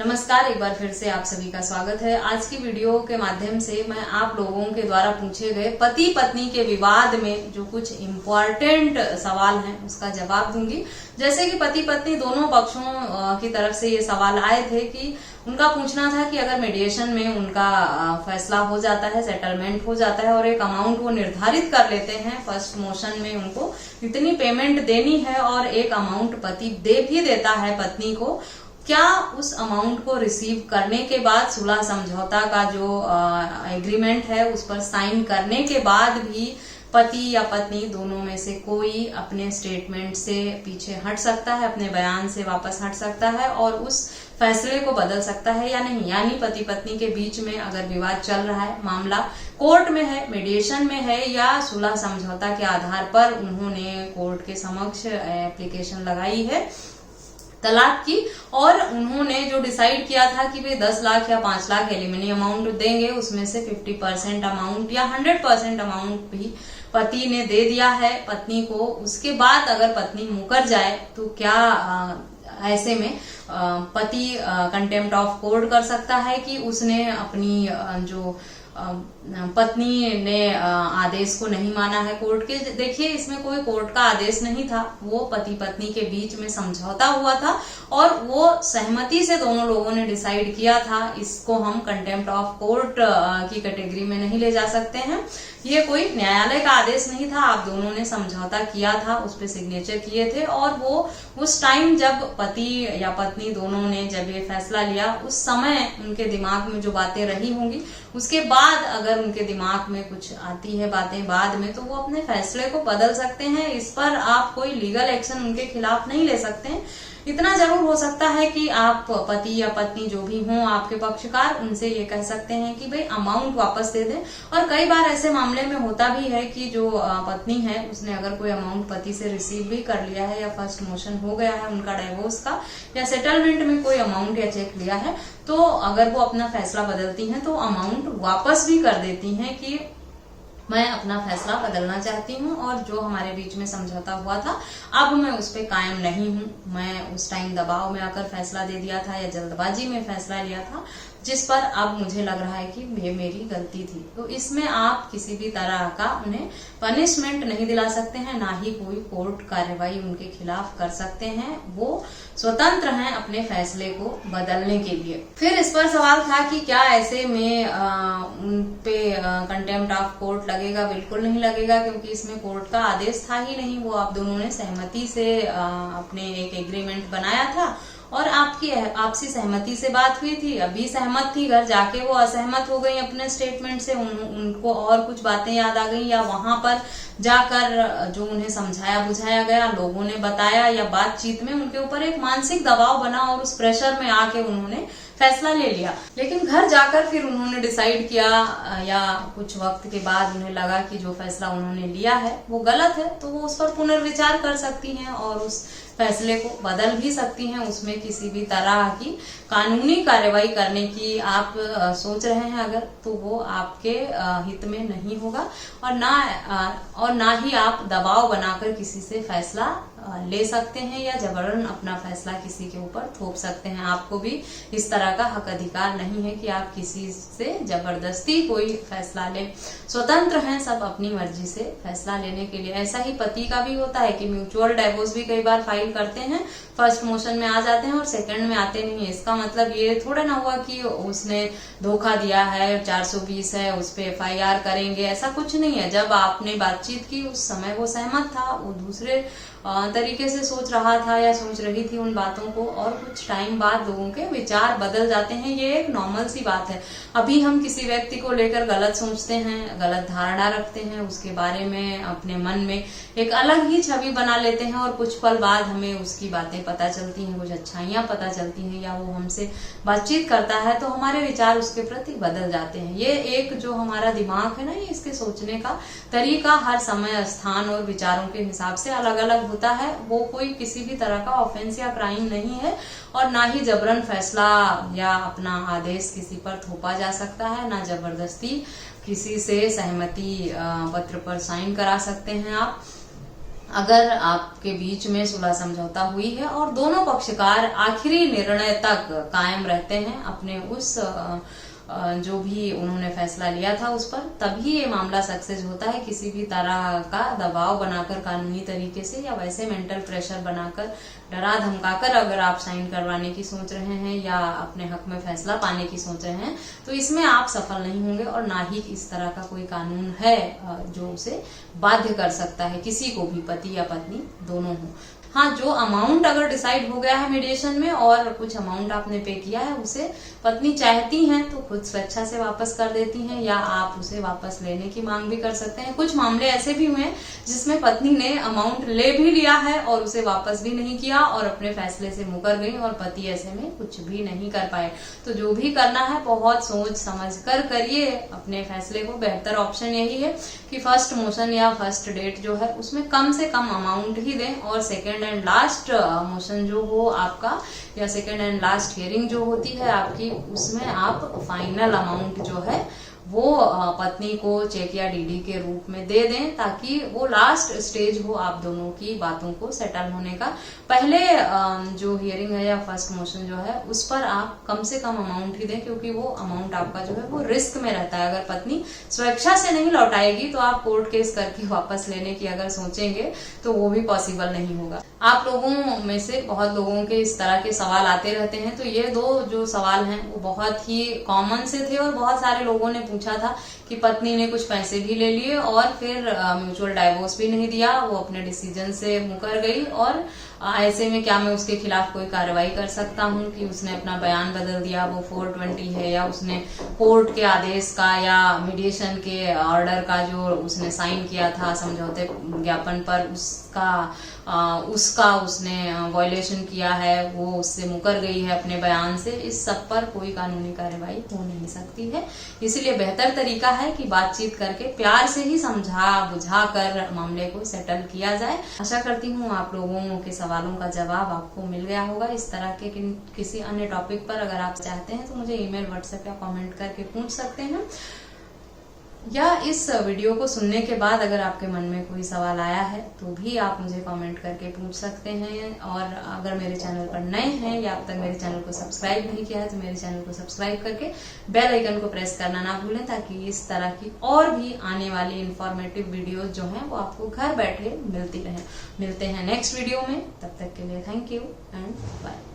नमस्कार, एक बार फिर से आप सभी का स्वागत है। आज की वीडियो के माध्यम से मैं आप लोगों के द्वारा पूछे गए पति पत्नी के विवाद में जो कुछ इम्पोर्टेंट सवाल हैं उसका जवाब दूंगी। जैसे कि पति पत्नी दोनों पक्षों की तरफ से ये सवाल आए थे कि उनका पूछना था कि अगर मीडिएशन में उनका फैसला हो जाता है, सेटलमेंट हो जाता है और एक अमाउंट वो निर्धारित कर लेते हैं, फर्स्ट मोशन में उनको इतनी पेमेंट देनी है और एक अमाउंट पति दे भी देता है पत्नी को, क्या उस अमाउंट को रिसीव करने के बाद सुलह समझौता का जो एग्रीमेंट है उस पर साइन करने के बाद भी पति या पत्नी दोनों में से कोई अपने स्टेटमेंट से पीछे हट सकता है, अपने बयान से वापस हट सकता है और उस फैसले को बदल सकता है या नहीं। यानी पति पत्नी के बीच में अगर विवाद चल रहा है, मामला कोर्ट में है, मीडिएशन में है या सुलह समझौता के आधार पर उन्होंने कोर्ट के समक्ष एप्लीकेशन लगाई है तलाक की और उन्होंने जो डिसाइड किया था कि वे 10 लाख या 5 लाख एलिमनी अमाउंट देंगे, उसमें से 50% अमाउंट या 100% अमाउंट भी पति ने दे दिया है पत्नी को। उसके बाद अगर पत्नी मुकर जाए तो क्या ऐसे में पति कंटेम्प्ट ऑफ कोर्ट कर सकता है कि उसने अपनी जो पत्नी ने आदेश को नहीं माना है कोर्ट के। देखिए, इसमें कोई कोर्ट का आदेश नहीं था, वो पति पत्नी के बीच में समझौता हुआ था और वो सहमति से दोनों लोगों ने डिसाइड किया था। इसको हम कंटेम्प्ट ऑफ कोर्ट की कैटेगरी में नहीं ले जा सकते हैं। ये कोई न्यायालय का आदेश नहीं था, आप दोनों ने समझौता किया था, उस पर सिग्नेचर किए थे और वो उस टाइम जब पति या पत्नी दोनों ने जब ये फैसला लिया उस समय उनके दिमाग में जो बातें रही होंगी, उसके बाद अगर उनके दिमाग में कुछ आती है बातें बाद में, तो वो अपने फैसले को बदल सकते हैं। इस पर आप कोई लीगल एक्शन उनके खिलाफ नहीं ले सकते हैं। इतना जरूर हो सकता है कि आप पति या पत्नी जो भी हों आपके पक्षकार, उनसे ये कह सकते हैं कि भाई अमाउंट वापस दे दें। और कई बार ऐसे मामले में होता भी है कि जो पत्नी है उसने अगर कोई अमाउंट पति से रिसीव भी कर लिया है या फर्स्ट मोशन हो गया है उनका डाइवोर्स का या सेटलमेंट में कोई अमाउंट या चेक लिया है, तो अगर वो अपना फैसला बदलती हैं तो अमाउंट वापस भी कर देती हैं कि मैं अपना फैसला बदलना चाहती हूँ और जो हमारे बीच में समझौता हुआ था अब मैं उस पर कायम नहीं हूँ। मैं उस टाइम दबाव में आकर फैसला दे दिया था या जल्दबाजी में फैसला लिया था जिस पर अब मुझे लग रहा है कि ये मेरी गलती थी। तो इसमें आप किसी भी तरह का उन्हें पनिशमेंट नहीं दिला सकते हैं, ना ही कोई कोर्ट कार्रवाई उनके खिलाफ कर सकते हैं। वो स्वतंत्र हैं अपने फैसले को बदलने के लिए। फिर इस पर सवाल था कि क्या ऐसे में उन पे कंटेम्प्ट ऑफ कोर्ट लगेगा? बिल्कुल नहीं लगेगा, क्योंकि इसमें कोर्ट का आदेश था ही नहीं। वो आप दोनों ने सहमति से अपने एक एग्रीमेंट बनाया था और आपकी आपसी सहमति से बात हुई थी। अभी सहमत थी, घर जाके वो असहमत हो गई अपने स्टेटमेंट से, उनको और कुछ बातें याद आ गई या वहां पर जाकर जो उन्हें समझाया बुझाया गया, लोगों ने बताया या बातचीत में उनके ऊपर एक मानसिक दबाव बना और उस प्रेशर में आके उन्होंने फैसला ले लिया। लेकिन घर जाकर फिर उन्होंने डिसाइड किया या कुछ वक्त के बाद उन्हें लगा कि जो फैसला उन्होंने लिया है वो गलत है, तो वो उस पर पुनर्विचार कर सकती हैं और उस फैसले को बदल भी सकती हैं। उसमें किसी भी तरह की कानूनी कार्रवाई करने की आप सोच रहे हैं अगर, तो वो आपके हित में नहीं होगा और ना ही आप दबाव बनाकर किसी से फैसला ले सकते हैं या जबरन अपना फैसला किसी के ऊपर थोप सकते हैं। आपको भी इस तरह का हक अधिकार नहीं है कि आप किसी से जबरदस्ती कोई फैसला लें। स्वतंत्र हैं सब अपनी मर्जी से फैसला लेने के लिए। ऐसा ही पति का भी होता है कि म्यूचुअल डाइवोर्स भी कई बार फाइल करते हैं, फर्स्ट मोशन में आ जाते हैं और सेकंड में आते नहीं है। इसका मतलब ये थोड़ा ना हुआ कि उसने धोखा दिया है, 420 है, उस पे FIR करेंगे, ऐसा कुछ नहीं है। जब आपने बातचीत की उस समय वो सहमत था, वो दूसरे तरीके से सोच रहा था या सोच रही थी उन बातों को, और कुछ टाइम बाद लोगों के विचार बदल जाते हैं। ये एक नॉर्मल सी बात है। अभी हम किसी व्यक्ति को लेकर गलत सोचते हैं, गलत धारणा रखते हैं, उसके बारे में अपने मन में एक अलग ही छवि बना लेते हैं और कुछ पल बाद हमें उसकी बातें पता चलती हैं, कुछ अच्छाइयां पता चलती हैं या वो हमसे बातचीत करता है तो हमारे विचार उसके प्रति बदल जाते हैं। ये एक जो हमारा दिमाग है ना, ये इसके सोचने का तरीका हर समय, स्थान और विचारों के हिसाब से अलग अलग होता है। वो कोई किसी भी तरह का ऑफेंस या क्राइम नहीं है और ना ही जबरन फैसला या अपना आदेश किसी पर थोपा जा सकता है, ना जबरदस्ती किसी से सहमति पत्र पर साइन करा सकते हैं आप। अगर आपके बीच में सुलह समझौता हुई है और दोनों पक्षकार आखिरी निर्णय तक कायम रहते हैं अपने उस जो भी उन्होंने फैसला लिया था उस पर, तभी ये मामला सक्सेस होता है। किसी भी तरह का दबाव बनाकर कानूनी तरीके से या वैसे मेंटल प्रेशर बनाकर, डरा धमकाकर अगर आप साइन करवाने की सोच रहे हैं या अपने हक में फैसला पाने की सोच रहे हैं तो इसमें आप सफल नहीं होंगे, और ना ही इस तरह का कोई कानून है जो उसे बाध्य कर सकता है, किसी को भी, पति या पत्नी दोनों हो। हाँ, जो अमाउंट अगर डिसाइड हो गया है मीडिएशन में और कुछ अमाउंट आपने पे किया है, उसे पत्नी चाहती हैं तो खुद स्वेच्छा से वापस कर देती हैं, या आप उसे वापस लेने की मांग भी कर सकते हैं। कुछ मामले ऐसे भी हुए हैं जिसमें पत्नी ने अमाउंट ले भी लिया है और उसे वापस भी नहीं किया और अपने फैसले से मुकर गई, और पति ऐसे में कुछ भी नहीं कर पाए। तो जो भी करना है बहुत सोच समझ कर करिए अपने फैसले को। बेहतर ऑप्शन यही है कि फर्स्ट मोशन या फर्स्ट डेट जो है उसमें कम से कम अमाउंट ही दें, और सेकेंड एंड लास्ट मोशन जो हो आपका, या सेकेंड एंड लास्ट हियरिंग जो होती है आपकी, उसमें आप फाइनल अमाउंट जो है वो पत्नी को चेक या डीडी के रूप में दे दें, ताकि वो लास्ट स्टेज हो आप दोनों की बातों को सेटल होने का। पहले जो हियरिंग है या फर्स्ट मोशन जो है उस पर आप कम से कम अमाउंट ही दें, क्योंकि वो अमाउंट आपका जो है वो रिस्क में रहता है। अगर पत्नी स्वेच्छा से नहीं लौटाएगी तो आप कोर्ट केस करके वापस लेने की अगर सोचेंगे तो वो भी पॉसिबल नहीं होगा। आप लोगों में से बहुत लोगों के इस तरह के सवाल आते रहते हैं, तो ये दो जो सवाल हैं वो बहुत ही कॉमन से थे, और बहुत सारे लोगों ने पूछा था कि पत्नी ने कुछ पैसे भी ले लिए और फिर म्यूचुअल डाइवोर्स भी नहीं दिया, वो अपने डिसीजन से मुकर गई, और ऐसे में क्या मैं उसके खिलाफ कोई कार्रवाई कर सकता हूँ कि उसने अपना बयान बदल दिया, वो 420 है, या उसने कोर्ट के आदेश का या मीडिएशन के ऑर्डर का जो उसने साइन किया था समझौते ज्ञापन पर, उसका उसने वायलेशन किया है, वो उससे मुकर गई है अपने बयान से। इस सब पर कोई कानूनी कार्रवाई हो नहीं सकती है। इसलिए बेहतर तरीका है कि बातचीत करके प्यार से ही समझा बुझा कर मामले को सेटल किया जाए। आशा करती हूँ आप लोगों के सवालों का जवाब आपको मिल गया होगा। इस तरह के किसी अन्य टॉपिक पर अगर आप चाहते हैं तो मुझे ईमेल, व्हाट्सएप या कमेंट करके पूछ सकते हैं, या इस वीडियो को सुनने के बाद अगर आपके मन में कोई सवाल आया है तो भी आप मुझे कमेंट करके पूछ सकते हैं। और अगर मेरे चैनल पर नए हैं या अब तक मेरे चैनल को सब्सक्राइब नहीं किया है तो मेरे चैनल को सब्सक्राइब करके बेल आइकन को प्रेस करना ना भूलें, ताकि इस तरह की और भी आने वाली इंफॉर्मेटिव वीडियोज जो हैं वो आपको घर बैठे मिलती रहें। मिलते हैं नेक्स्ट वीडियो में, तब तक के लिए थैंक यू एंड बाय।